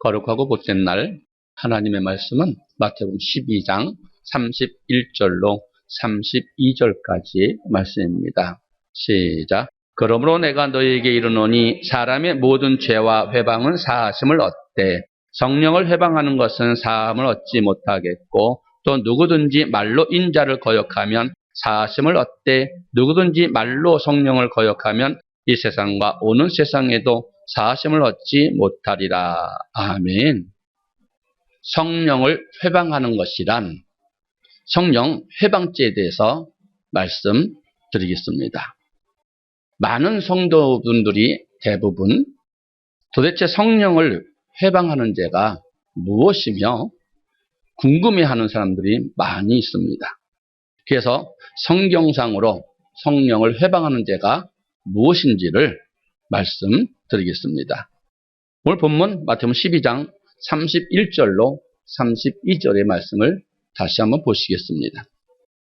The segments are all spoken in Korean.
거룩하고 복된 날 하나님의 말씀은 마태복음 12장 31절로 32절까지 말씀입니다. 시작. 그러므로 내가 너희에게 이르노니 사람의 모든 죄와 회방은 사하심을 얻되 성령을 회방하는 것은 사함을 얻지 못하겠고 또 누구든지 말로 인자를 거역하면 사하심을 얻되 누구든지 말로 성령을 거역하면 이 세상과 오는 세상에도 사하심을 얻지 못하리라. 아멘. 성령을 회방하는 것이란 성령 회방죄에 대해서 말씀드리겠습니다. 많은 성도분들이 대부분 도대체 성령을 회방하는 죄가 무엇이며 궁금해하는 사람들이 많이 있습니다. 그래서 성경상으로 성령을 회방하는 죄가 무엇인지를 말씀드리겠습니다. 오늘 본문 마태복음 12장 31절로 32절의 말씀을 다시 한번 보시겠습니다.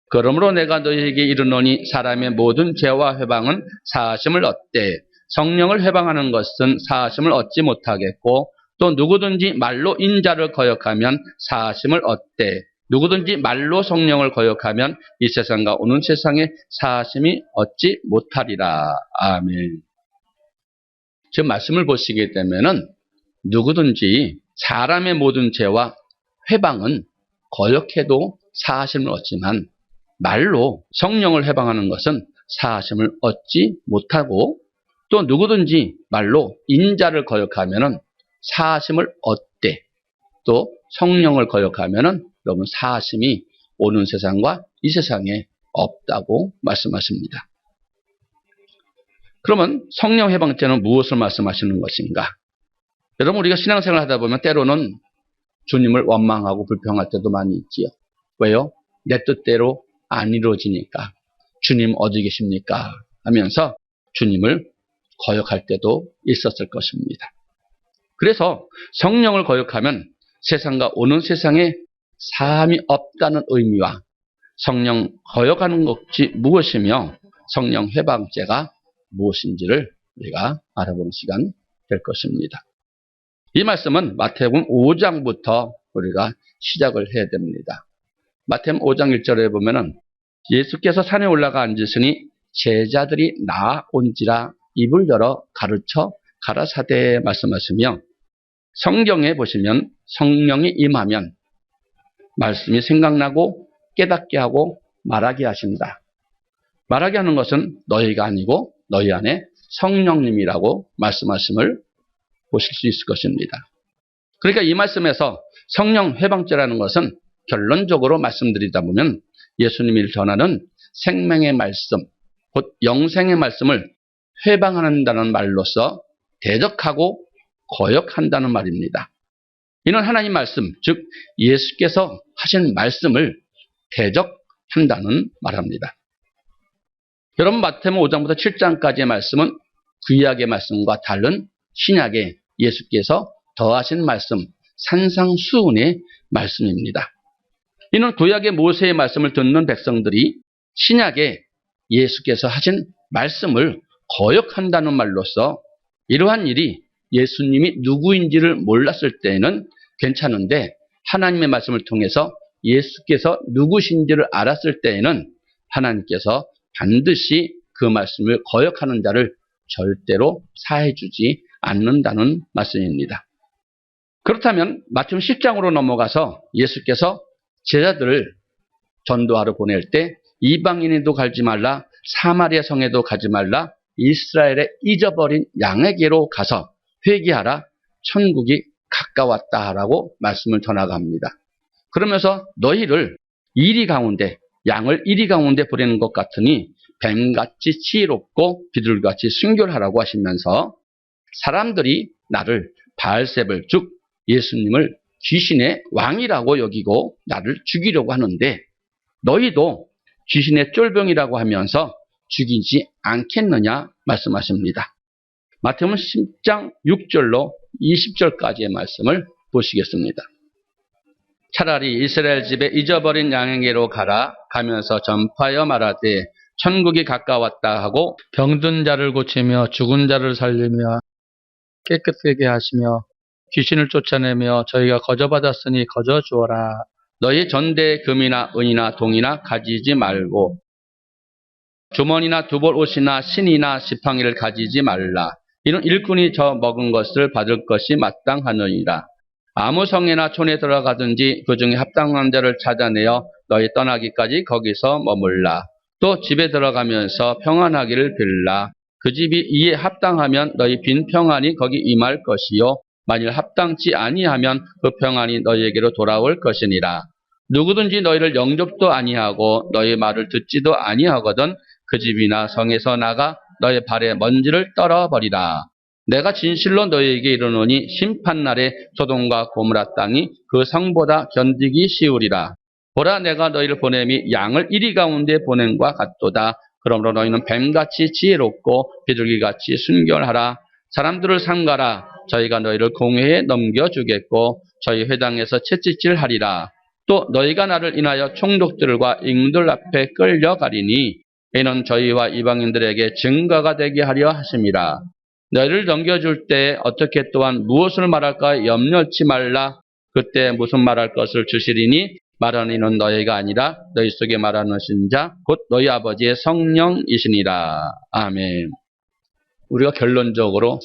그러므로 내가 너희에게 이르노니 사람의 모든 죄와 회방은 사하심을 얻되 성령을 회방하는 것은 사하심을 얻지 못하겠고 또 누구든지 말로 인자를 거역하면 사하심을 얻되 누구든지 말로 성령을 거역하면 이 세상과 오는 세상에 사하심이 얻지 못하리라. 아멘. 지금 말씀을 보시게 되면은 누구든지 사람의 모든 죄와 회방은 거역해도 사하심을 얻지만 말로 성령을 회방하는 것은 사하심을 얻지 못하고 또 누구든지 말로 인자를 거역하면은 사하심을 얻되 또 성령을 거역하면은 여러분 사하심이 오는 세상과 이 세상에 없다고 말씀하십니다. 그러면 성령 회방죄는 무엇을 말씀하시는 것인가? 여러분 우리가 신앙생활을 하다 보면 때로는 주님을 원망하고 불평할 때도 많이 있지요. 왜요? 내 뜻대로 안 이루어지니까 주님 어디 계십니까? 하면서 주님을 거역할 때도 있었을 것입니다. 그래서 성령을 거역하면 세상과 오는 세상에 사함이 없다는 의미와 성령 거역하는 것이 무엇이며 성령 회방죄가 무엇인지를 우리가 알아보는 시간 될 것입니다. 이 말씀은 마태복음 5장부터 우리가 시작을 해야 됩니다. 마태복음 5장 1절에 보면은 예수께서 산에 올라가 앉으시니 제자들이 나온지라 입을 열어 가르쳐 가라사대 말씀하시며 성경에 보시면 성령이 임하면 말씀이 생각나고 깨닫게 하고 말하게 하신다. 말하게 하는 것은 너희가 아니고 너희 안에 성령님이라고 말씀하심을 보실 수 있을 것입니다. 그러니까 이 말씀에서 성령 회방죄라는 것은 결론적으로 말씀드리다 보면 예수님이 전하는 생명의 말씀, 곧 영생의 말씀을 회방한다는 말로서 대적하고 거역한다는 말입니다. 이는 하나님 말씀, 즉 예수께서 하신 말씀을 대적한다는 말입니다. 여러분 마태복음 5장부터 7장까지의 말씀은 구약의 말씀과 다른 신약의 예수께서 더하신 말씀, 산상수훈의 말씀입니다. 이는 구약의 모세의 말씀을 듣는 백성들이 신약의 예수께서 하신 말씀을 거역한다는 말로서 이러한 일이 예수님이 누구인지를 몰랐을 때는 괜찮은데 하나님의 말씀을 통해서 예수께서 누구신지를 알았을 때에는 하나님께서 반드시 그 말씀을 거역하는 자를 절대로 사해주지 않는다는 말씀입니다. 그렇다면 마태복음 10장으로 넘어가서 예수께서 제자들을 전도하러 보낼 때 이방인에도 가지 말라, 사마리아 성에도 가지 말라, 이스라엘의 잊어버린 양에게로 가서 회개하라, 천국이 가까웠다라고 말씀을 전하갑니다. 그러면서 너희를 이리 가운데, 양을 이리 가운데 보내는 것 같으니 뱀같이 지혜롭고 비둘같이 순결하라고 하시면서 사람들이 나를 바알세불, 즉 예수님을 귀신의 왕이라고 여기고 나를 죽이려고 하는데 너희도 귀신의 쫄병이라고 하면서 죽이지 않겠느냐 말씀하십니다. 마태복음 10장 6절로 20절까지의 말씀을 보시겠습니다. 차라리 이스라엘 집에 잊어버린 양에게로 가면서 전파하여 말하되 천국이 가까웠다 하고 병든 자를 고치며 죽은 자를 살리며 깨끗하게 하시며 귀신을 쫓아내며 저희가 거저받았으니 거저 주어라. 너희 전대에 금이나 은이나 동이나 가지지 말고 주머니나 두벌 옷이나 신이나 지팡이를 가지지 말라. 이는 일꾼이 저 먹은 것을 받을 것이 마땅하느니라. 아무 성에나 촌에 들어가든지 그 중에 합당한 자를 찾아내어 너희 떠나기까지 거기서 머물라. 또 집에 들어가면서 평안하기를 빌라. 그 집이 이에 합당하면 너희 빈 평안이 거기 임할 것이요 만일 합당치 아니하면 그 평안이 너희에게로 돌아올 것이니라. 누구든지 너희를 영접도 아니하고 너희 말을 듣지도 아니하거든 그 집이나 성에서 나가 너희 발에 먼지를 떨어버리라. 내가 진실로 너희에게 이르노니 심판날에 소돔과 고모라 땅이 그 성보다 견디기 쉬우리라. 보라 내가 너희를 보냄이 양을 이리 가운데 보냄과 같도다. 그러므로 너희는 뱀같이 지혜롭고 비둘기같이 순결하라. 사람들을 삼가라. 저희가 너희를 공회에 넘겨주겠고 저희 회당에서 채찍질하리라. 또 너희가 나를 인하여 총독들과 임금들 앞에 끌려가리니 이는 저희와 이방인들에게 증거가 되게 하려 하심이라. 너희를 넘겨줄 때 어떻게 또한 무엇을 말할까 염려치 말라. 그때 무슨 말할 것을 주시리니 말하는 이는 너희가 아니라 너희 속에 말하는 자 곧 너희 아버지의 성령이시니라. 아멘. 우리가 결론적으로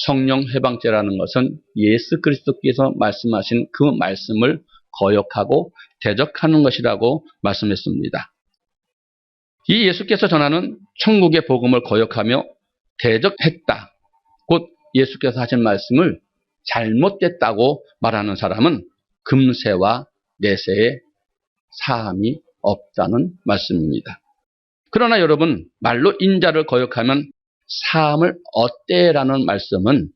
성령 해방죄라는 것은 예수 그리스도께서 말씀하신 그 말씀을 거역하고 대적하는 것이라고 말씀했습니다. 이 예수께서 전하는 천국의 복음을 거역하며 대적했다. 곧 예수께서 하신 말씀을 잘못됐다고 말하는 사람은 금세와 내세에 사함이 없다는 말씀입니다. 그러나 여러분, 말로 인자를 거역하면 사함을 얻대라는 말씀은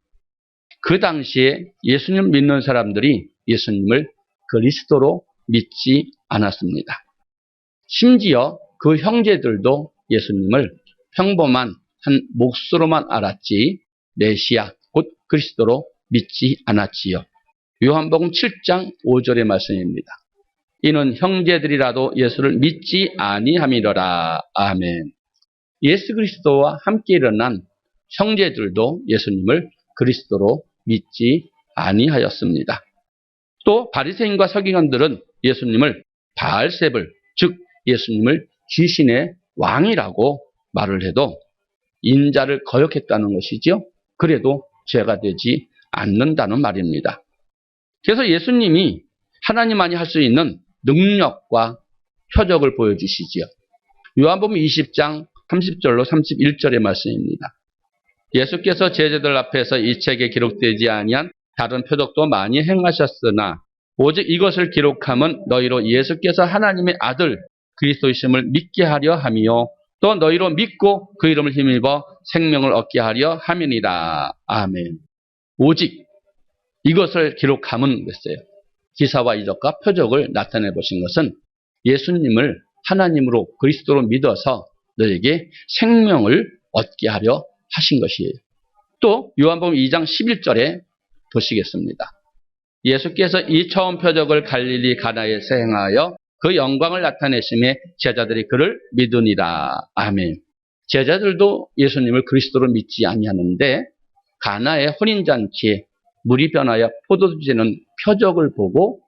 그 당시에 예수님 믿는 사람들이 예수님을 그리스도로 믿지 않았습니다. 심지어 그 형제들도 예수님을 평범한 한 몫으로만 알았지 메시아 곧 그리스도로 믿지 않았지요. 요한복음 7장 5절의 말씀입니다. 이는 형제들이라도 예수를 믿지 아니함이로라. 아멘. 예수 그리스도와 함께 일어난 형제들도 예수님을 그리스도로 믿지 아니하였습니다. 또 바리새인과 서기관들은 예수님을 바알세불 즉 예수님을 귀신의 왕이라고 말을 해도 인자를 거역했다는 것이죠. 그래도 죄가 되지 않는다는 말입니다. 그래서 예수님이 하나님만이 할 수 있는 능력과 표적을 보여주시지요. 요한복음 20장 30절로 31절의 말씀입니다. 예수께서 제자들 앞에서 이 책에 기록되지 아니한 다른 표적도 많이 행하셨으나 오직 이것을 기록함은 너희로 예수께서 하나님의 아들 그리스도이심을 믿게 하려 함이요 또 너희로 믿고 그 이름을 힘입어 생명을 얻게 하려 함이니라. 아멘. 오직 이것을 기록함은 그랬어요. 기사와 이적과 표적을 나타내 보신 것은 예수님을 하나님으로 그리스도로 믿어서 너에게 생명을 얻게 하려 하신 것이에요. 또 요한복음 2장 11절에 보시겠습니다. 예수께서 이 처음 표적을 갈릴리 가나에서 행하여 그 영광을 나타내심에 제자들이 그를 믿으니라. 아멘. 제자들도 예수님을 그리스도로 믿지 아니하는데 가나의 혼인잔치에 물이 변하여 포도주 되는 표적을 보고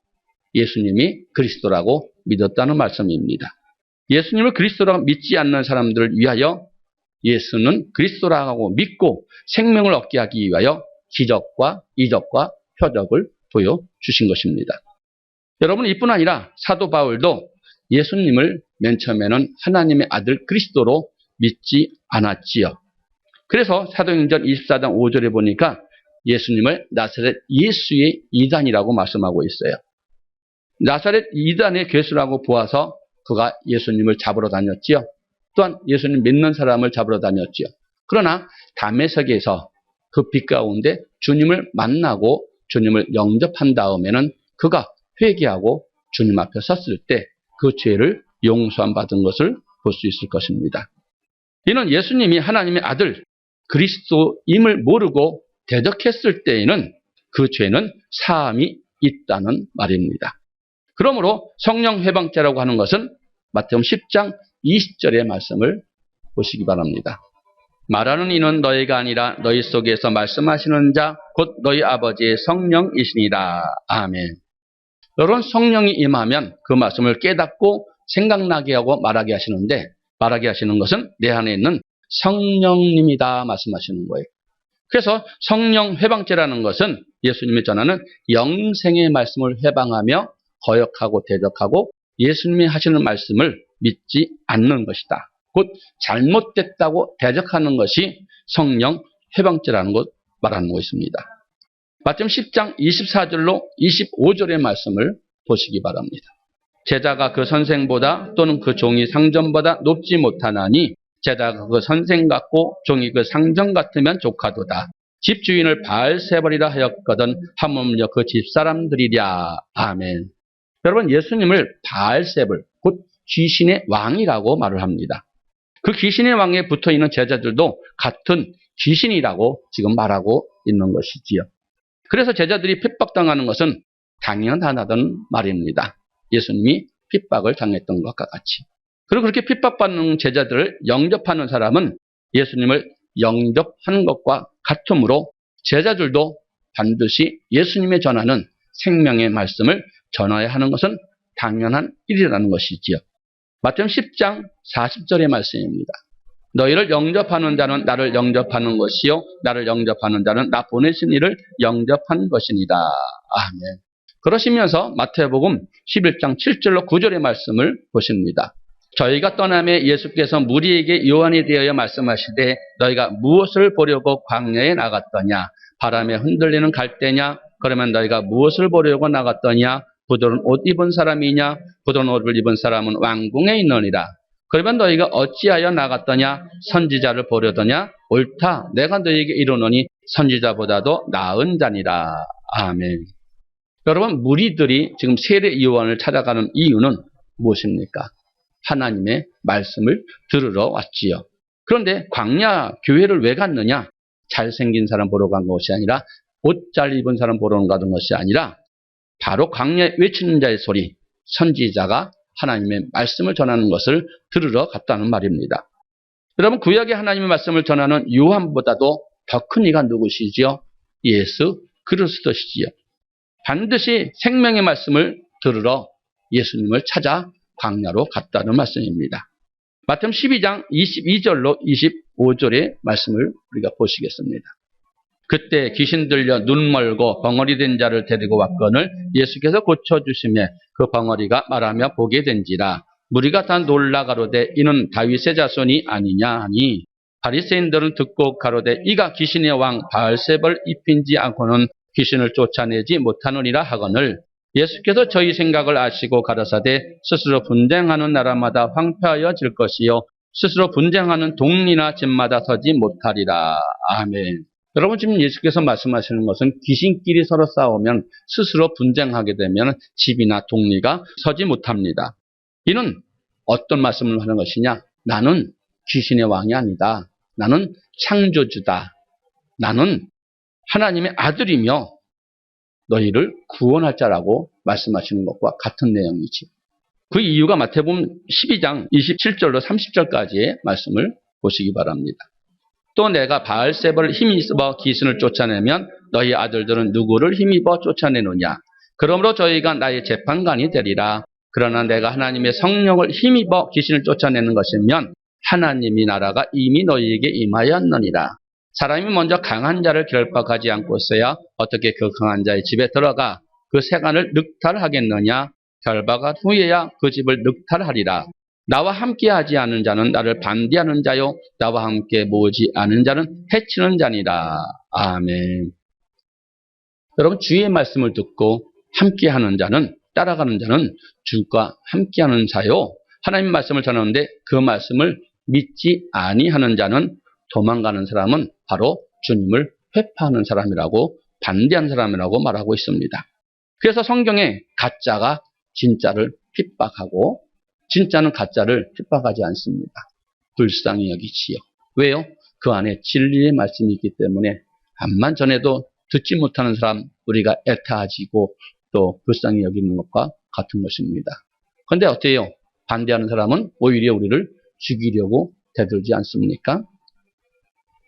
예수님이 그리스도라고 믿었다는 말씀입니다. 예수님을 그리스도라고 믿지 않는 사람들을 위하여 예수는 그리스도라고 믿고 생명을 얻게 하기 위하여 기적과 이적과 표적을 보여주신 것입니다. 여러분, 이뿐 아니라 사도 바울도 예수님을 맨 처음에는 하나님의 아들 그리스도로 믿지 않았지요. 그래서 사도행전 24장 5절에 보니까 예수님을 나사렛 예수의 이단이라고 말씀하고 있어요. 나사렛 이단의 괴수라고 보아서 그가 예수님을 잡으러 다녔지요. 또한 예수님 믿는 사람을 잡으러 다녔지요. 그러나 다메섹에서 그 빛 가운데 주님을 만나고 주님을 영접한 다음에는 그가 회개하고 주님 앞에 섰을 때 그 죄를 용서함 받은 것을 볼 수 있을 것입니다. 이는 예수님이 하나님의 아들 그리스도임을 모르고 대적했을 때에는 그 죄는 사함이 있다는 말입니다. 그러므로 성령 해방죄라고 하는 것은 마태복음 10장 20절의 말씀을 보시기 바랍니다. 말하는 이는 너희가 아니라 너희 속에서 말씀하시는 자 곧 너희 아버지의 성령이시니라. 아멘. 여러분, 성령이 임하면 그 말씀을 깨닫고 생각나게 하고 말하게 하시는데, 말하게 하시는 것은 내 안에 있는 성령님이다 말씀하시는 거예요. 그래서 성령 회방죄라는 것은 예수님이 전하는 영생의 말씀을 회방하며 거역하고 대적하고 예수님이 하시는 말씀을 믿지 않는 것이다. 곧 잘못됐다고 대적하는 것이 성령 회방죄라는 것 말하는 것입니다. 마태복음 10장 24절로 25절의 말씀을 보시기 바랍니다. 제자가 그 선생보다 또는 그 종이 상전보다 높지 못하나니 제자가 그 선생 같고 종이 그 상전 같으면 조카도다. 집주인을 바알세벌이라 하였거든 하물며 그 집사람들이랴. 아멘. 여러분, 예수님을 바알세벌, 곧 귀신의 왕이라고 말을 합니다. 그 귀신의 왕에 붙어있는 제자들도 같은 귀신이라고 지금 말하고 있는 것이지요. 그래서 제자들이 핍박당하는 것은 당연하다는 말입니다. 예수님이 핍박을 당했던 것과 같이. 그리고 그렇게 핍박받는 제자들을 영접하는 사람은 예수님을 영접하는 것과 같으므로 제자들도 반드시 예수님의 전하는 생명의 말씀을 전해야 하는 것은 당연한 일이라는 것이지요. 마태복음 10장 40절의 말씀입니다. 너희를 영접하는 자는 나를 영접하는 것이요 나를 영접하는 자는 나 보내신 이를 영접한 것이니라. 아멘. 그러시면서 마태복음 11장 7절로 9절의 말씀을 보십니다. 저희가 떠남에 예수께서 무리에게 요한이 되어 말씀하시되 너희가 무엇을 보려고 광야에 나갔더냐? 바람에 흔들리는 갈대냐? 그러면 너희가 무엇을 보려고 나갔더냐? 부드러운 옷 입은 사람이냐? 부드러운 옷을 입은 사람은 왕궁에 있느니라. 그러면 너희가 어찌하여 나갔더냐? 선지자를 보려더냐? 옳다. 내가 너희에게 이르노니 선지자보다도 나은 자니라. 아멘. 여러분, 무리들이 지금 세례 요한을 찾아가는 이유는 무엇입니까? 하나님의 말씀을 들으러 왔지요. 그런데 광야 교회를 왜 갔느냐? 잘생긴 사람 보러 간 것이 아니라 옷 잘 입은 사람 보러 가는 것이 아니라 바로 광야에 외치는 자의 소리, 선지자가 하나님의 말씀을 전하는 것을 들으러 갔다는 말입니다. 여러분, 구약의 하나님의 말씀을 전하는 요한보다도 더 큰 이가 누구시지요? 예수 그리스도시지요. 반드시 생명의 말씀을 들으러 예수님을 찾아 광야로 갔다는 말씀입니다. 마태복음 12장 22절로 25절의 말씀을 우리가 보시겠습니다. 그때 귀신 들려 눈 멀고 벙어리 된 자를 데리고 왔거늘 예수께서 고쳐주시며 그 벙어리가 말하며 보게 된지라. 무리가 다 놀라 가로되 이는 다윗의 자손이 아니냐 하니 바리새인들은 듣고 가로되 이가 귀신의 왕 바알세벌 입힌지 않고는 귀신을 쫓아내지 못하느니라 하거늘 예수께서 저희 생각을 아시고 가라사대 스스로 분쟁하는 나라마다 황폐하여질 것이요 스스로 분쟁하는 동리나 집마다 서지 못하리라. 아멘. 여러분, 지금 예수께서 말씀하시는 것은 귀신끼리 서로 싸우면 스스로 분쟁하게 되면 집이나 동리가 서지 못합니다. 이는 어떤 말씀을 하는 것이냐? 나는 귀신의 왕이 아니다. 나는 창조주다. 나는 하나님의 아들이며 너희를 구원할 자라고 말씀하시는 것과 같은 내용이지. 그 이유가 마태복음 12장 27절로 30절까지의 말씀을 보시기 바랍니다. 또 내가 바알세벌을 힘입어 귀신을 쫓아내면 너희 아들들은 누구를 힘입어 쫓아내느냐? 그러므로 저희가 나의 재판관이 되리라. 그러나 내가 하나님의 성령을 힘입어 귀신을 쫓아내는 것이면 하나님의 나라가 이미 너희에게 임하였느니라. 사람이 먼저 강한 자를 결박하지 않고서야 어떻게 그 강한 자의 집에 들어가 그 세간을 늑탈하겠느냐? 결박한 후에야 그 집을 늑탈하리라. 나와 함께하지 않은 자는 나를 반대하는 자요 나와 함께 모으지 않은 자는 해치는 자니라. 아멘. 여러분, 주의 말씀을 듣고 함께하는 자는, 따라가는 자는 주과 함께하는 자요 하나님 말씀을 전하는데 그 말씀을 믿지 아니하는 자는, 도망가는 사람은 바로 주님을 회파하는 사람이라고, 반대하는 사람이라고 말하고 있습니다. 그래서 성경에 가짜가 진짜를 핍박하고 진짜는 가짜를 핍박하지 않습니다. 불쌍히 여기지요. 왜요? 그 안에 진리의 말씀이 있기 때문에 암만 전해도 듣지 못하는 사람 우리가 애타지고 또 불쌍히 여기는 것과 같은 것입니다. 그런데 어때요? 반대하는 사람은 오히려 우리를 죽이려고 대들지 않습니까?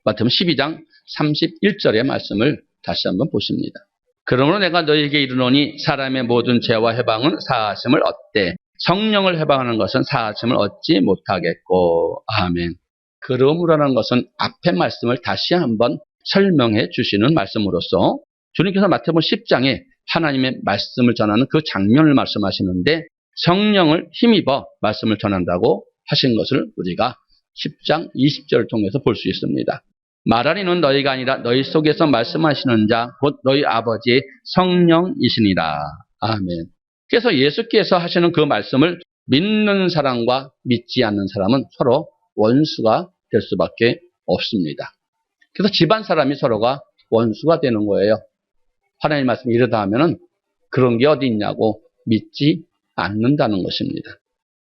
마태복음 12장 31절의 말씀을 다시 한번 보십니다. 그러므로 내가 너희에게 이르노니 사람의 모든 죄와 해방은 사하심을 얻되 성령을 해방하는 것은 사하심을 얻지 못하겠고. 아멘. 그러므로라는 것은 앞의 말씀을 다시 한번 설명해 주시는 말씀으로서 주님께서 마태복음 10장에 하나님의 말씀을 전하는 그 장면을 말씀하시는데 성령을 힘입어 말씀을 전한다고 하신 것을 우리가 10장 20절을 통해서 볼 수 있습니다. 말하리는 너희가 아니라 너희 속에서 말씀하시는 자 곧 너희 아버지의 성령이시니라. 아멘. 그래서 예수께서 하시는 그 말씀을 믿는 사람과 믿지 않는 사람은 서로 원수가 될 수밖에 없습니다. 그래서 집안 사람이 서로가 원수가 되는 거예요. 하나님 말씀이 이러다 하면은 그런 게 어디 있냐고 믿지 않는다는 것입니다.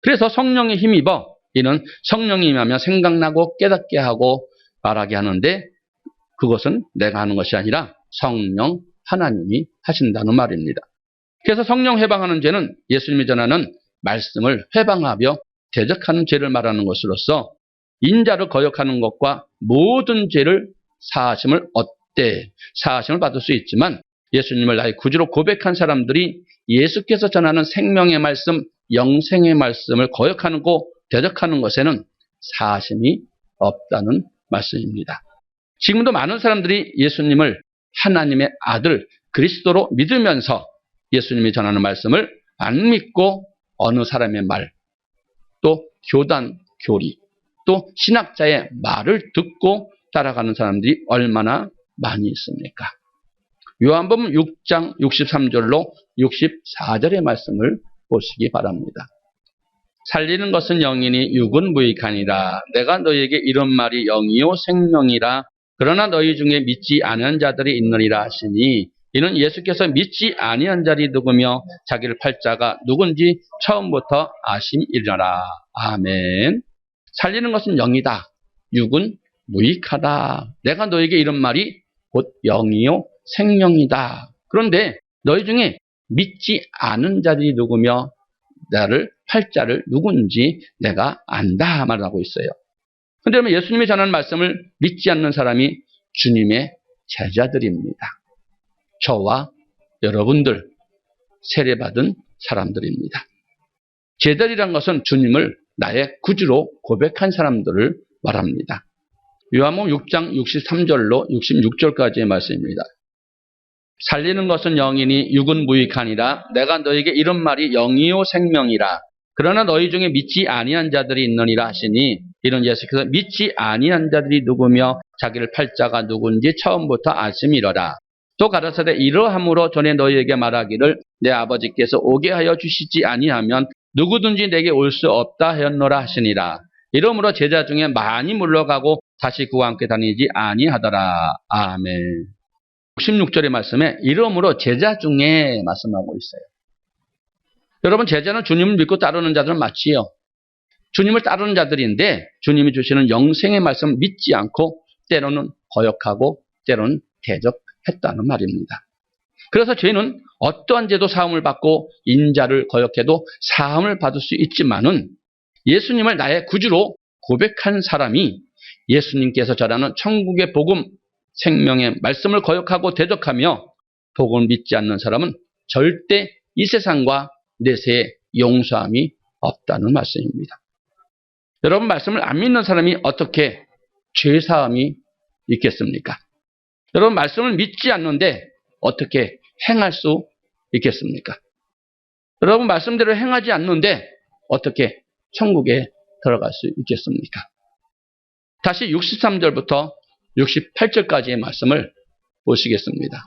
그래서 성령에 힘입어 이는 성령이 임하면 생각나고 깨닫게 하고 말하게 하는데 그것은 내가 하는 것이 아니라 성령 하나님이 하신다는 말입니다. 그래서 성령 해방하는 죄는 예수님이 전하는 말씀을 회방하며 대적하는 죄를 말하는 것으로서 인자를 거역하는 것과 모든 죄를 사하심을 얻되 사하심을 받을 수 있지만 예수님을 나의 구주로 고백한 사람들이 예수께서 전하는 생명의 말씀, 영생의 말씀을 거역하고 대적하는 것에는 사하심이 없다는 말씀입니다. 지금도 많은 사람들이 예수님을 하나님의 아들 그리스도로 믿으면서 예수님이 전하는 말씀을 안 믿고 어느 사람의 말, 또 교단, 교리, 또 신학자의 말을 듣고 따라가는 사람들이 얼마나 많이 있습니까? 요한복음 6장 63절로 64절의 말씀을 보시기 바랍니다. 살리는 것은 영이니 육은 무익하니라. 내가 너희에게 이런 말이 영이요 생명이라. 그러나 너희 중에 믿지 않은 자들이 있느니라 하시니 이는 예수께서 믿지 아니한 자들이 누구며 자기를 팔 자가 누군지 처음부터 아심이라. 아멘. 살리는 것은 영이다. 육은 무익하다. 내가 너에게 이런 말이 곧 영이요 생명이다. 그런데 너희 중에 믿지 않은 자들이 누구며 나를 팔 자를 누군지 내가 안다 말하고 있어요. 그런데 그러면 예수님이 전하는 말씀을 믿지 않는 사람이 주님의 제자들입니다. 저와 여러분들 세례받은 사람들입니다. 제자들이란 것은 주님을 나의 구주로 고백한 사람들을 말합니다. 요한복음 6장 63절로 66절까지의 말씀입니다. 살리는 것은 영이니 육은 무익하니라. 내가 너에게 이런 말이 영이요 생명이라. 그러나 너희 중에 믿지 아니한 자들이 있느니라 하시니 이는 예수께서 믿지 아니한 자들이 누구며 자기를 팔 자가 누군지 처음부터 아심이러라. 또 가라사대 이러함으로 전에 너희에게 말하기를 내 아버지께서 오게 하여 주시지 아니하면 누구든지 내게 올 수 없다 하였노라 하시니라. 이러므로 제자 중에 많이 물러가고 다시 그와 함께 다니지 아니하더라. 아멘. 16절의 말씀에 이러므로 제자 중에 말씀하고 있어요. 여러분 제자는 주님을 믿고 따르는 자들은 맞지요. 주님을 따르는 자들인데 주님이 주시는 영생의 말씀을 믿지 않고 때로는 거역하고 때로는 대적했다는 말입니다. 그래서 죄는 어떠한 죄도 사함을 받고 인자를 거역해도 사함을 받을 수 있지만은 예수님을 나의 구주로 고백한 사람이 예수님께서 전하는 천국의 복음, 생명의 말씀을 거역하고 대적하며 복음을 믿지 않는 사람은 절대 이 세상과 내세에 용서함이 없다는 말씀입니다. 여러분 말씀을 안 믿는 사람이 어떻게 죄사함이 있겠습니까? 여러분 말씀을 믿지 않는데 어떻게 행할 수 있겠습니까? 여러분 말씀대로 행하지 않는데 어떻게 천국에 들어갈 수 있겠습니까? 다시 63절부터 68절까지의 말씀을 보시겠습니다.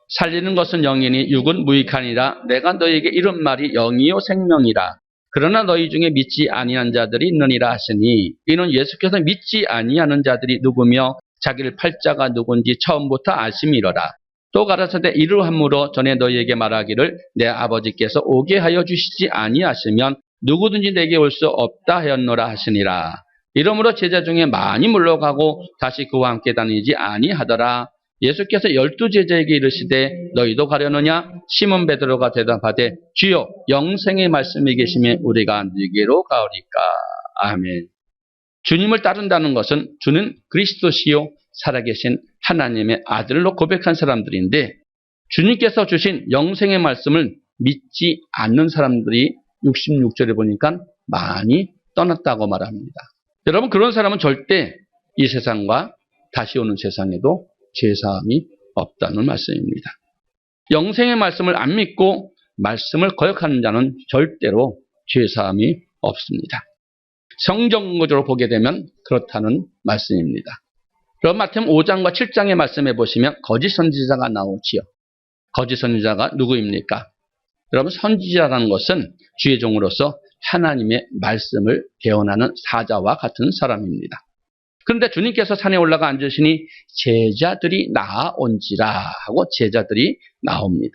살리는 것은 영이니 육은 무익하니라. 내가 너희에게 이런 말이 영이요 생명이라. 그러나 너희 중에 믿지 아니한 자들이 있느니라 하시니 이는 예수께서 믿지 아니하는 자들이 누구며 자기를 팔 자가 누군지 처음부터 아심이러라. 또 가라사대 이러함으로 전에 너희에게 말하기를 내 아버지께서 오게 하여 주시지 아니하시면 누구든지 내게 올 수 없다 하였노라 하시니라. 이러므로 제자 중에 많이 물러가고 다시 그와 함께 다니지 아니하더라. 예수께서 12제자에게 이르시되 너희도 가려느냐? 시몬 베드로가 대답하되 주여 영생의 말씀이 계시매 우리가 네게로 가오리까. 아멘. 주님을 따른다는 것은 주는 그리스도시요 살아계신 하나님의 아들로 고백한 사람들인데 주님께서 주신 영생의 말씀을 믿지 않는 사람들이 66절에 보니까 많이 떠났다고 말합니다. 여러분, 그런 사람은 절대 이 세상과 다시 오는 세상에도 죄사함이 없다는 말씀입니다. 영생의 말씀을 안 믿고 말씀을 거역하는 자는 절대로 죄사함이 없습니다. 성경적으로 보게 되면 그렇다는 말씀입니다. 그럼 마태복음 5장과 7장의 말씀에 보시면 거짓 선지자가 나오지요. 거짓 선지자가 누구입니까? 여러분, 선지자라는 것은 주의 종으로서 하나님의 말씀을 대언하는 사자와 같은 사람입니다. 그런데 주님께서 산에 올라가 앉으시니 제자들이 나아온지라 하고 제자들이 나옵니다.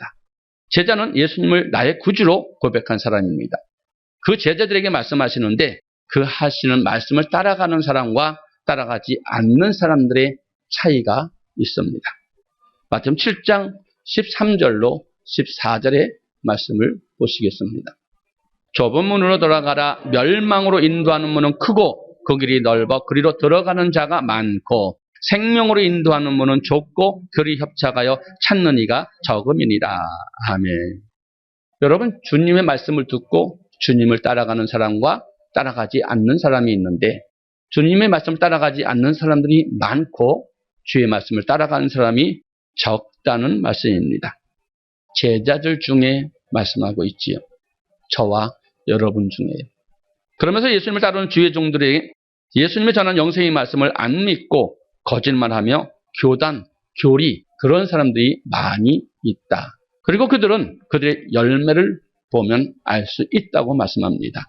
제자는 예수님을 나의 구주로 고백한 사람입니다. 그 제자들에게 말씀하시는데 그 하시는 말씀을 따라가는 사람과 따라가지 않는 사람들의 차이가 있습니다. 마태복음 7장 13절로 14절의 말씀을 보시겠습니다. 좁은 문으로 돌아가라. 멸망으로 인도하는 문은 크고 그 길이 넓어 그리로 들어가는 자가 많고 생명으로 인도하는 문은 좁고 그리 협착하여 찾는 이가 적음이니라. 아멘. 여러분, 주님의 말씀을 듣고 주님을 따라가는 사람과 따라가지 않는 사람이 있는데 주님의 말씀을 따라가지 않는 사람들이 많고 주의 말씀을 따라가는 사람이 적다는 말씀입니다. 제자들 중에 말씀하고 있지요. 저와 여러분 중에. 그러면서 예수님을 따르는 주의 종들에게 예수님의 전한 영생의 말씀을 안 믿고 거짓말하며 교단, 교리 그런 사람들이 많이 있다. 그리고 그들은 그들의 열매를 보면 알 수 있다고 말씀합니다.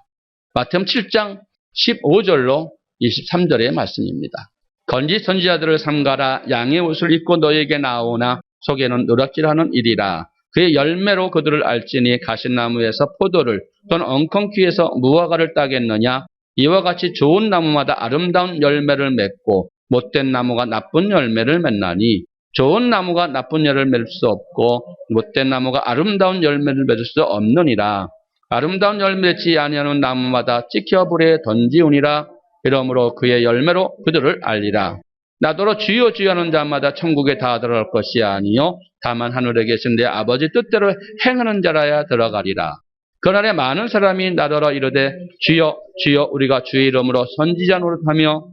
마태복음 7장 15절로 23절의 말씀입니다. 거짓 선지자들을 삼가라. 양의 옷을 입고 너에게 나오나 속에는 누락질하는 일이라. 그의 열매로 그들을 알지니 가시나무에서 포도를 또는 엉겅퀴에서 무화과를 따겠느냐. 이와 같이 좋은 나무마다 아름다운 열매를 맺고 못된 나무가 나쁜 열매를 맺나니 좋은 나무가 나쁜 열매를 맺을 수 없고 못된 나무가 아름다운 열매를 맺을 수 없느니라. 아름다운 열매 맺지 아니하는 나무마다 찍혀 불에 던지우니라. 이러므로 그의 열매로 그들을 알리라. 나더러 주여 주여 하는 자마다 천국에 다 들어갈 것이 아니요 다만 하늘에 계신 내 아버지 뜻대로 행하는 자라야 들어가리라. 그날에 많은 사람이 나더러 이르되 주여 주여 우리가 주의 이름으로 선지자 노릇하며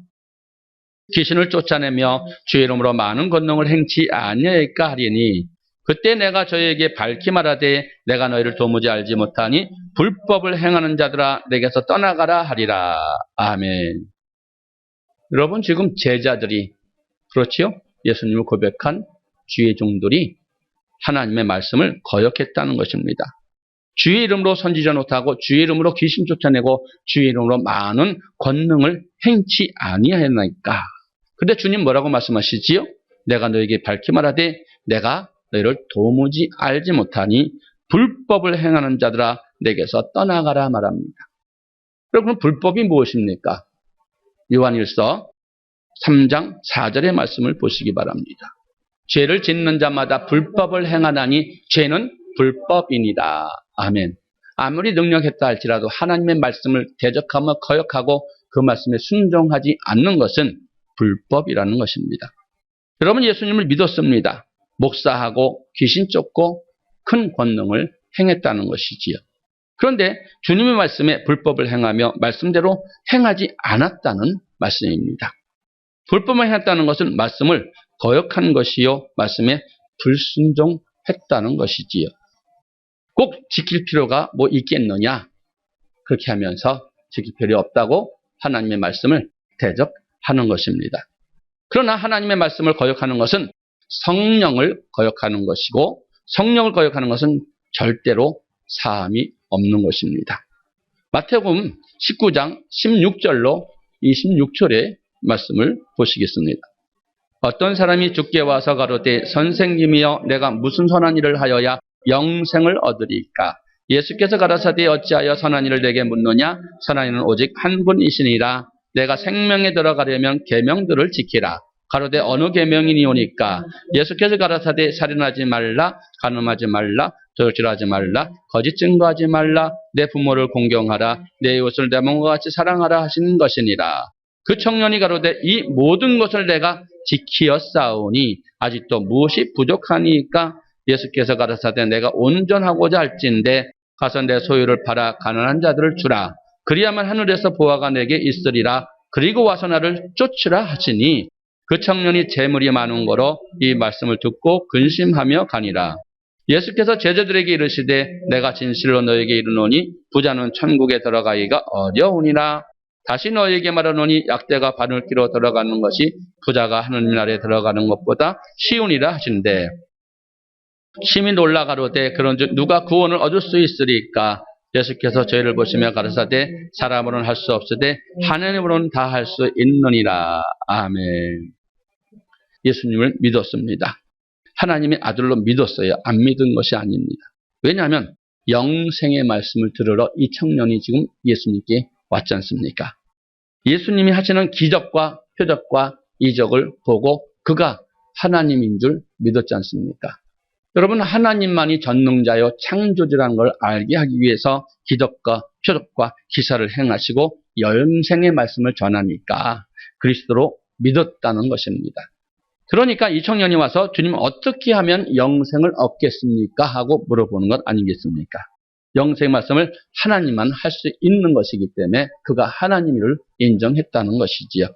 귀신을 쫓아내며 주의 이름으로 많은 권능을 행치 아니하였까 하리니 그때 내가 저에게 밝히 말하되 내가 너희를 도무지 알지 못하니 불법을 행하는 자들아 내게서 떠나가라 하리라. 아멘. 여러분, 지금 제자들이 그렇지요? 예수님을 고백한 주의 종들이 하나님의 말씀을 거역했다는 것입니다. 주의 이름으로 선지자 노릇하고 주의 이름으로 귀신 쫓아내고 주의 이름으로 많은 권능을 행치 아니하였나이까. 근데 주님 뭐라고 말씀하시지요? 내가 너에게 밝히 말하되 내가 너희를 도무지 알지 못하니 불법을 행하는 자들아 내게서 떠나가라 말합니다. 여러분, 불법이 무엇입니까? 요한일서 3장 4절의 말씀을 보시기 바랍니다. 죄를 짓는 자마다 불법을 행하나니 죄는 불법이니라. 아멘. 아무리 능력했다 할지라도 하나님의 말씀을 대적하며 거역하고 그 말씀에 순종하지 않는 것은 불법이라는 것입니다. 여러분, 예수님을 믿었습니다. 목사하고 귀신 쫓고 큰 권능을 행했다는 것이지요. 그런데 주님의 말씀에 불법을 행하며 말씀대로 행하지 않았다는 말씀입니다. 불법을 행했다는 것은 말씀을 거역한 것이요 말씀에 불순종했다는 것이지요. 꼭 지킬 필요가 뭐 있겠느냐? 그렇게 하면서 지킬 필요 없다고 하나님의 말씀을 대적하는 것입니다. 그러나 하나님의 말씀을 거역하는 것은 성령을 거역하는 것이고 성령을 거역하는 것은 절대로 사함이 없는 것입니다. 마태복음 19장 16절로 26절의 말씀을 보시겠습니다. 어떤 사람이 주께 와서 가로되 선생님이여 내가 무슨 선한 일을 하여야 영생을 얻으리까? 예수께서 가라사대 어찌하여 선한 일을 내게 묻느냐? 선한 이는 오직 한 분이시니라. 내가 생명에 들어가려면 계명들을 지키라. 가로되 어느 계명이니오니까? 예수께서 가라사대 살인하지 말라, 간음하지 말라, 도둑질하지 말라, 거짓 증거하지 말라, 내 부모를 공경하라, 내 이웃을 내 몸과 같이 사랑하라 하시는 것이니라. 그 청년이 가로되 이 모든 것을 내가 지키었사오니 아직도 무엇이 부족하니까 예수께서 가라사대 내가 온전하고자 할진대 가서 내 소유를 팔아 가난한 자들을 주라. 그리하면 하늘에서 보화가 내게 있으리라. 그리고 와서 나를 쫓으라 하시니 그 청년이 재물이 많은 거로 이 말씀을 듣고 근심하며 가니라. 예수께서 제자들에게 이르시되 내가 진실로 너에게 이르노니 부자는 천국에 들어가기가 어려우니라. 다시 너에게 말하노니 약대가 바늘기로 들어가는 것이 부자가 하느님 나라에 들어가는 것보다 쉬우니라 하신대. 심히 놀라 가로되 그런즉 누가 구원을 얻을 수 있으리까? 예수께서 저희를 보시며 가라사대 사람으로는 할 수 없으되 하나님으로는 다 할 수 있느니라. 아멘. 예수님을 믿었습니다. 하나님의 아들로 믿었어요. 안 믿은 것이 아닙니다. 왜냐하면 영생의 말씀을 들으러 이 청년이 지금 예수님께 왔지 않습니까? 예수님이 하시는 기적과 표적과 이적을 보고 그가 하나님인 줄 믿었지 않습니까? 여러분, 하나님만이 전능자요 창조주라는 걸 알게 하기 위해서 기적과 표적과 기사를 행하시고 영생의 말씀을 전하니까 그리스도로 믿었다는 것입니다. 그러니까 이 청년이 와서 주님 어떻게 하면 영생을 얻겠습니까? 하고 물어보는 것 아니겠습니까? 영생 말씀을 하나님만 할 수 있는 것이기 때문에 그가 하나님을 인정했다는 것이지요.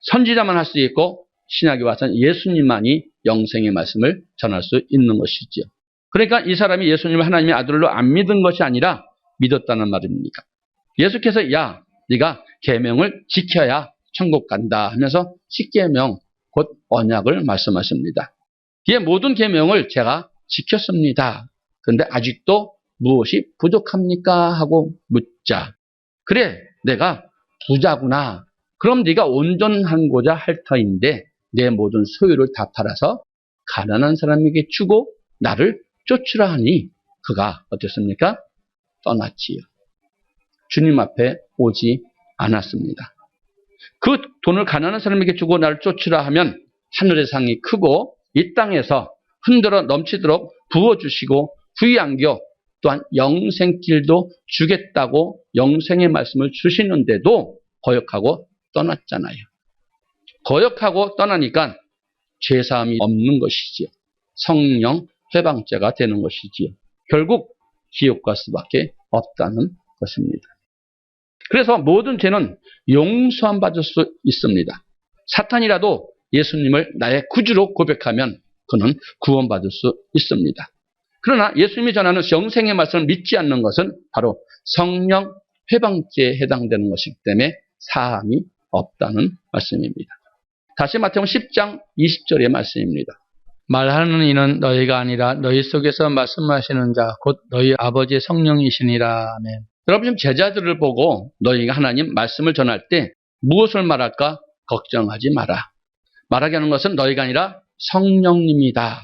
선지자만 할 수 있고 신약에 와서는 예수님만이 영생의 말씀을 전할 수 있는 것이지요. 그러니까 이 사람이 예수님을 하나님의 아들로 안 믿은 것이 아니라 믿었다는 말입니다. 예수께서 야, 네가 계명을 지켜야 천국 간다 하면서 십계명 곧 언약을 말씀하십니다. 이에 모든 계명을 제가 지켰습니다. 그런데 아직도 무엇이 부족합니까? 하고 묻자. 그래, 내가 부자구나. 그럼 네가 온전한고자 할 터인데 내 모든 소유를 다 팔아서 가난한 사람에게 주고 나를 쫓으라 하니 그가 어땠습니까? 떠났지요. 주님 앞에 오지 않았습니다. 그 돈을 가난한 사람에게 주고 나를 쫓으라 하면 하늘의 상이 크고 이 땅에서 흔들어 넘치도록 부어주시고 부의안겨 또한 영생길도 주겠다고 영생의 말씀을 주시는데도 거역하고 떠났잖아요. 거역하고 떠나니까 죄사함이 없는 것이지요. 성령 회방죄가 되는 것이지요. 결국 지옥 갈 수밖에 없다는 것입니다. 그래서 모든 죄는 용서함 받을 수 있습니다. 사탄이라도 예수님을 나의 구주로 고백하면 그는 구원받을 수 있습니다. 그러나 예수님이 전하는 영생의 말씀을 믿지 않는 것은 바로 성령 회방죄에 해당되는 것이기 때문에 사함이 없다는 말씀입니다. 다시 마태복음 10장 20절의 말씀입니다. 말하는 이는 너희가 아니라 너희 속에서 말씀하시는 자 곧 너희 아버지의 성령이시니라. 아멘. 여러분, 지금 제자들을 보고 너희가 하나님 말씀을 전할 때 무엇을 말할까 걱정하지 마라. 말하게 하는 것은 너희가 아니라 성령님이다.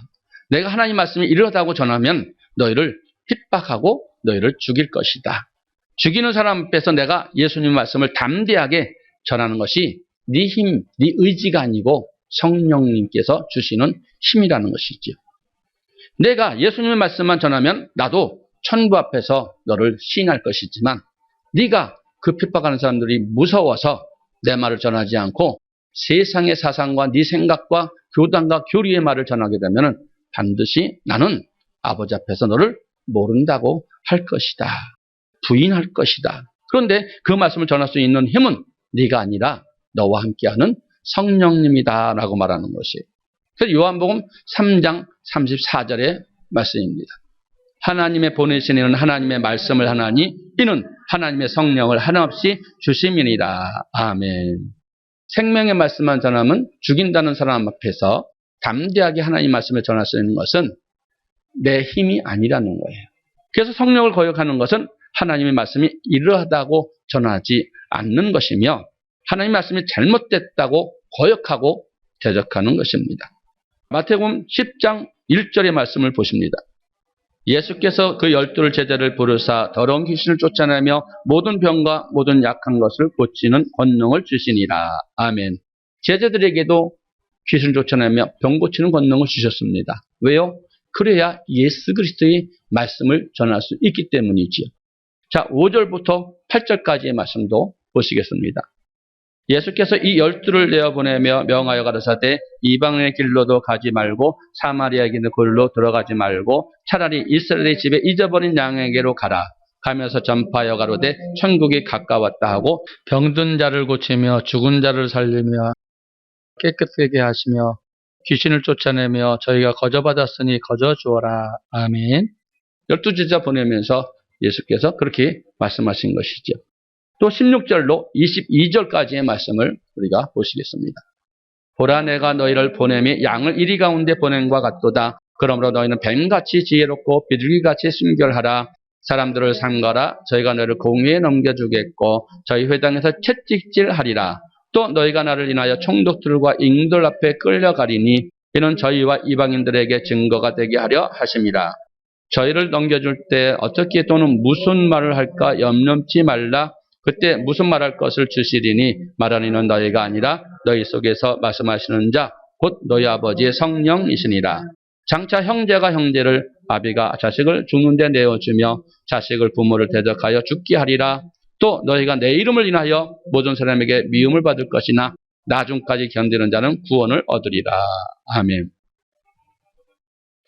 내가 하나님 말씀이 이러하다고 전하면 너희를 핍박하고 너희를 죽일 것이다. 죽이는 사람 앞에서 내가 예수님 말씀을 담대하게 전하는 것이 네 힘, 네 의지가 아니고 성령님께서 주시는 힘이라는 것이죠. 내가 예수님의 말씀만 전하면 나도 천부 앞에서 너를 시인할 것이지만 네가 그 핍박하는 사람들이 무서워서 내 말을 전하지 않고 세상의 사상과 네 생각과 교단과 교리의 말을 전하게 되면 반드시 나는 아버지 앞에서 너를 모른다고 할 것이다. 부인할 것이다. 그런데 그 말씀을 전할 수 있는 힘은 네가 아니라 너와 함께하는 성령님이다 라고 말하는 것이에요. 그래서 요한복음 3장 34절의 말씀입니다. 하나님의 보내신 이는 하나님의 말씀을 하나니 이는 하나님의 성령을 한없이 주심이니라. 아멘. 생명의 말씀만 전하면 죽인다는 사람 앞에서 담대하게 하나님 말씀을 전할 수 있는 것은 내 힘이 아니라는 거예요. 그래서 성령을 거역하는 것은 하나님의 말씀이 이러하다고 전하지 않는 것이며 하나님의 말씀이 잘못됐다고 거역하고 대적하는 것입니다. 마태복음 10장 1절의 말씀을 보십니다. 예수께서 그 12 제자를 부르사 더러운 귀신을 쫓아내며 모든 병과 모든 약한 것을 고치는 권능을 주시니라. 아멘. 제자들에게도 귀신을 쫓아내며 병 고치는 권능을 주셨습니다. 왜요? 그래야 예수 그리스도의 말씀을 전할 수 있기 때문이지요. 자, 5절부터 8절까지의 말씀도 보시겠습니다. 예수께서 이 12를 내어보내며 명하여 가라사대 이방인의 길로도 가지 말고 사마리아의 길로 들어가지 말고 차라리 이스라엘의 집에 잊어버린 양에게로 가라. 가면서 전파하여 가로되 천국이 가까웠다 하고 병든 자를 고치며 죽은 자를 살리며 깨끗하게 하시며 귀신을 쫓아내며 저희가 거저받았으니 거저 주어라. 아멘. 12제자 보내면서 예수께서 그렇게 말씀하신 것이죠. 또 16절로 22절까지의 말씀을 우리가 보시겠습니다. 보라 내가 너희를 보냄이 양을 이리 가운데 보냄과 같도다. 그러므로 너희는 뱀같이 지혜롭고 비둘기같이 순결하라. 사람들을 삼가라. 저희가 너희를 공의에 넘겨주겠고 저희 회당에서 채찍질하리라. 또 너희가 나를 인하여 총독들과 잉들 앞에 끌려가리니 이는 저희와 이방인들에게 증거가 되게 하려 하심이라. 저희를 넘겨줄 때 어떻게 또는 무슨 말을 할까 염려치 말라. 그때 무슨 말할 것을 주시리니 말하니는 너희가 아니라 너희 속에서 말씀하시는 자 곧 너희 아버지의 성령이시니라. 장차 형제가 형제를 아비가 자식을 죽는 데 내어주며 자식을 부모를 대적하여 죽게 하리라. 또 너희가 내 이름을 인하여 모든 사람에게 미움을 받을 것이나 나중까지 견디는 자는 구원을 얻으리라. 아멘.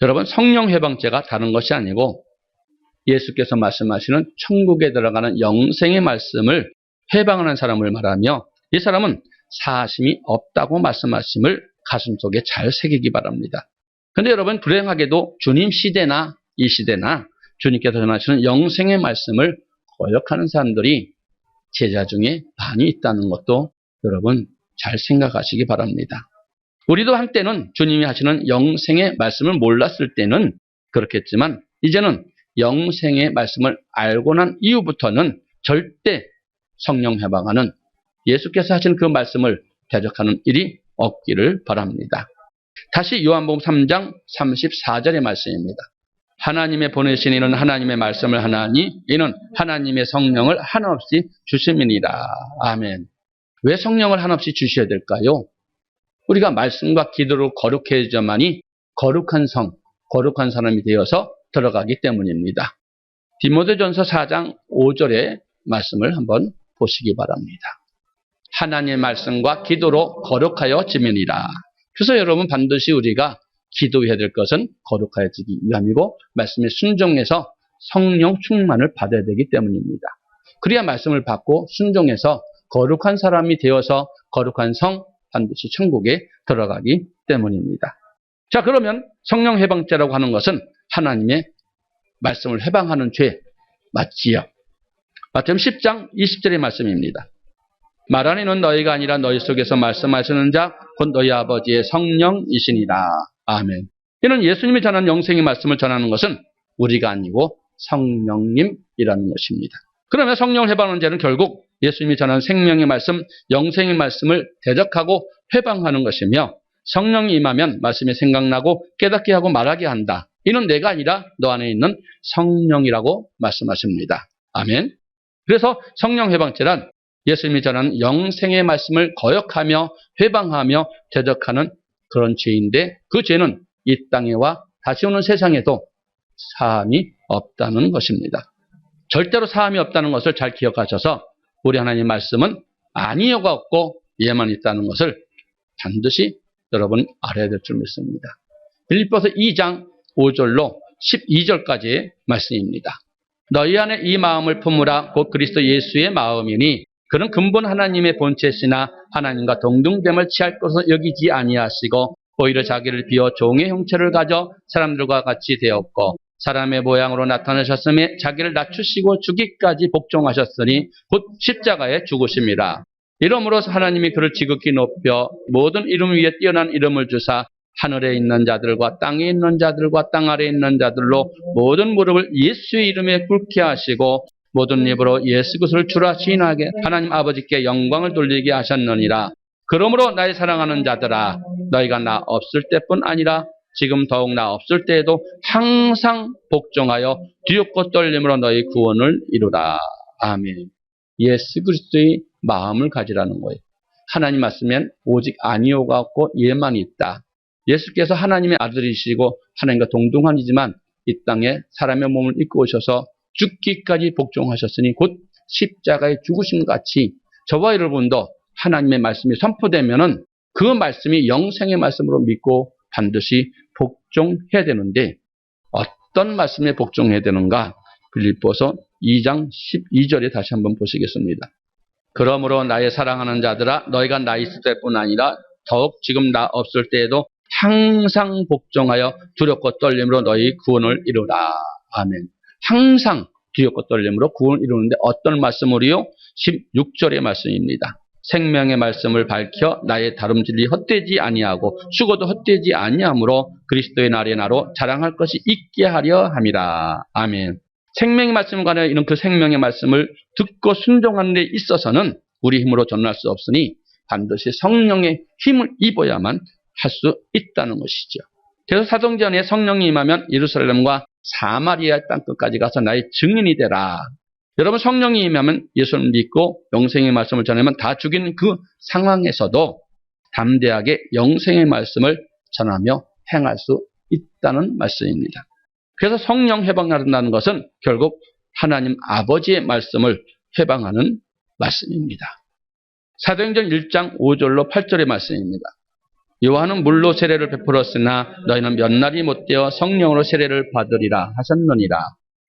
여러분, 성령 해방죄가 다른 것이 아니고 예수께서 말씀하시는 천국에 들어가는 영생의 말씀을 해방하는 사람을 말하며 이 사람은 사심이 없다고 말씀하심을 가슴속에 잘 새기기 바랍니다. 그런데 여러분, 불행하게도 주님 시대나 이 시대나 주님께서 전하시는 영생의 말씀을 거역하는 사람들이 제자 중에 많이 있다는 것도 여러분 잘 생각하시기 바랍니다. 우리도 한때는 주님이 하시는 영생의 말씀을 몰랐을 때는 그렇겠지만 이제는 영생의 말씀을 알고 난 이후부터는 절대 성령 해방하는 예수께서 하신 그 말씀을 대적하는 일이 없기를 바랍니다. 다시 요한복음 3장 34절의 말씀입니다. 하나님의 보내신 이는 하나님의 말씀을 하나니 이는 하나님의 성령을 한없이 주심이니라. 아멘. 왜 성령을 한없이 주셔야 될까요? 우리가 말씀과 기도로 거룩해져야만이 거룩한 성, 거룩한 사람이 되어서 들어가기 때문입니다. 디모데전서 4장 5절의 말씀을 한번 보시기 바랍니다. 하나님의 말씀과 기도로 거룩하여 지면이라. 그래서 여러분 반드시 우리가 기도해야 될 것은 거룩하여지기 위함이고 말씀에 순종해서 성령 충만을 받아야 되기 때문입니다. 그래야 말씀을 받고 순종해서 거룩한 사람이 되어서 거룩한 성, 반드시 천국에 들어가기 때문입니다. 자, 그러면 성령 해방죄라고 하는 것은 하나님의 말씀을 해방하는 죄 맞지요? 마태복음 10장 20절의 말씀입니다. 말하니는 너희가 아니라 너희 속에서 말씀하시는 자 곧 너희 아버지의 성령이시니라. 아멘. 이는 예수님이 전한 영생의 말씀을 전하는 것은 우리가 아니고 성령님이라는 것입니다. 그러면 성령을 해방하는 죄는 결국 예수님이 전한 생명의 말씀, 영생의 말씀을 대적하고 해방하는 것이며 성령이 임하면 말씀이 생각나고 깨닫게 하고 말하게 한다. 이는 내가 아니라 너 안에 있는 성령이라고 말씀하십니다. 아멘. 그래서 성령 해방죄란 예수님이 전한 영생의 말씀을 거역하며 회방하며 대적하는 그런 죄인데 그 죄는 이 땅에와 다시 오는 세상에도 사함이 없다는 것입니다. 절대로 사함이 없다는 것을 잘 기억하셔서 우리 하나님 말씀은 아니요가 없고 예만 있다는 것을 반드시 여러분 알아야 될 줄 믿습니다. 빌립보서 2장 5절로 12절까지의 말씀입니다. 너희 안에 이 마음을 품으라 곧 그리스도 예수의 마음이니 그는 근본 하나님의 본체시나 하나님과 동등됨을 취할 것을 여기지 아니하시고 오히려 자기를 비워 종의 형체를 가져 사람들과 같이 되었고 사람의 모양으로 나타나셨으며 자기를 낮추시고 죽기까지 복종하셨으니 곧 십자가에 죽으심이라. 이러므로 하나님이 그를 지극히 높여 모든 이름 위에 뛰어난 이름을 주사 하늘에 있는 자들과 땅에 있는 자들과 땅 아래에 있는 자들로 모든 무릎을 예수의 이름에 꿇게 하시고 모든 입으로 예수 그리스도를 주라 시인하게 하나님 아버지께 영광을 돌리게 하셨느니라. 그러므로 나의 사랑하는 자들아 너희가 나 없을 때뿐 아니라 지금 더욱 나 없을 때에도 항상 복종하여 두렵고 떨림으로 너희 구원을 이루라. 아멘. 예수 그리스도의 마음을 가지라는 거예요. 하나님 말씀엔 오직 아니오가 없고 예만 있다. 예수께서 하나님의 아들이시고 하나님과 동등한이지만 이 땅에 사람의 몸을 입고 오셔서 죽기까지 복종하셨으니 곧 십자가의 죽으심 같이 저와 여러분도 하나님의 말씀이 선포되면은 그 말씀이 영생의 말씀으로 믿고 반드시 복종해야 되는데 어떤 말씀에 복종해야 되는가? 빌립보서 2장 12절에 다시 한번 보시겠습니다. 그러므로 나의 사랑하는 자들아 너희가 나 있을 때뿐 아니라 더욱 지금 나 없을 때에도 항상 복종하여 두렵고 떨림으로 너희 구원을 이루라. 아멘. 항상 두렵고 떨림으로 구원을 이루는데 어떤 말씀으로요? 16절의 말씀입니다. 생명의 말씀을 밝혀 나의 다름질이 헛되지 아니하고 죽어도 헛되지 아니하므로 그리스도의 날에 나로 자랑할 것이 있게 하려 함이라. 아멘. 생명의 말씀을 관하여 이런 그 생명의 말씀을 듣고 순종하는 데 있어서는 우리 힘으로 전할 수 없으니 반드시 성령의 힘을 입어야만 할 수 있다는 것이죠. 그래서 사도행전에 성령이 임하면 예루살렘과 사마리아 땅끝까지 가서 나의 증인이 되라. 여러분 성령이 임하면 예수를 믿고 영생의 말씀을 전하면 다 죽이는 그 상황에서도 담대하게 영생의 말씀을 전하며 행할 수 있다는 말씀입니다. 그래서 성령 해방한다는 것은 결국 하나님 아버지의 말씀을 해방하는 말씀입니다. 사도행전 1장 5절로 8절의 말씀입니다. 요한은 물로 세례를 베풀었으나 너희는 몇 날이 못되어 성령으로 세례를 받으리라 하셨느니라.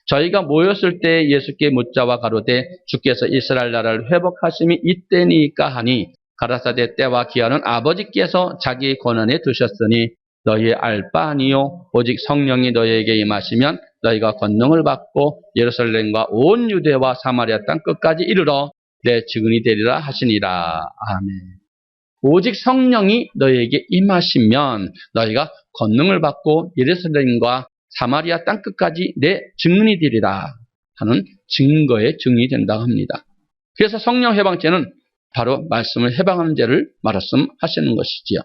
저희가 모였을 때 예수께 묻자와 가로되 주께서 이스라엘 나라를 회복하심이 이때니까 하니 가라사대 때와 기한은 아버지께서 자기 권한에 두셨으니 너희 알 바 아니요 오직 성령이 너희에게 임하시면 너희가 권능을 받고 예루살렘과 온 유대와 사마리아 땅 끝까지 이르러 내 증인이 되리라 하시니라. 아멘. 오직 성령이 너희에게 임하시면 너희가 권능을 받고 예루살렘과 사마리아 땅 끝까지 내 증인이 되리라 하는 증거의 증인이 된다고 합니다. 그래서 성령 해방죄는 바로 말씀을 해방하는 죄를 말씀하시는 것이지요.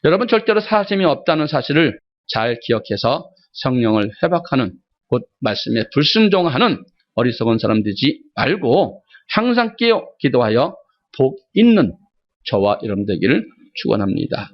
여러분 절대로 사심이 없다는 사실을 잘 기억해서 성령을 회복하는 곧 말씀에 불순종하는 어리석은 사람 되지 말고 항상 깨어 기도하여 복 있는 저와 여러분 되기를 축원합니다.